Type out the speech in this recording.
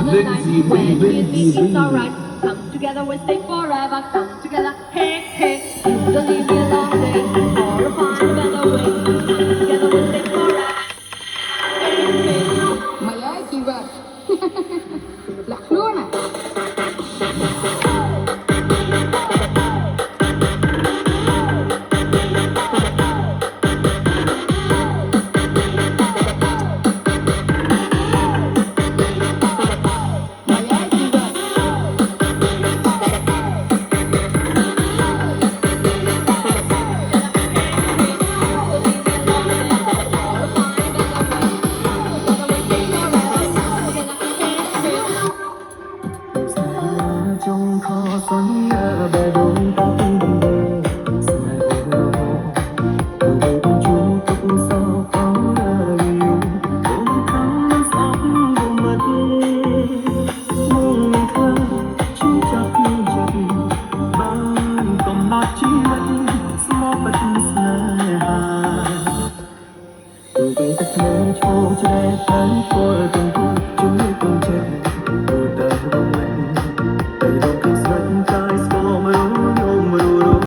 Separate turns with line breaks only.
the night when with me it's alright. Come together, we stay forever. Come together, hey, hey. Don't leave me alone, day, or find a better way. Come together, we stay forever.
Mày chị vợ lạc luôn à.
Trong kho xoắn bè đôi ta từng đầm bờ dài hồ từ bề con chú cấp sao khó yêu ôm thắm đến sóng vô mất mong ngày thơ chỉ chắc như vậy ban còn bát chỉ mất small but snare từ bề tất nhiên cho đẹp tan for từng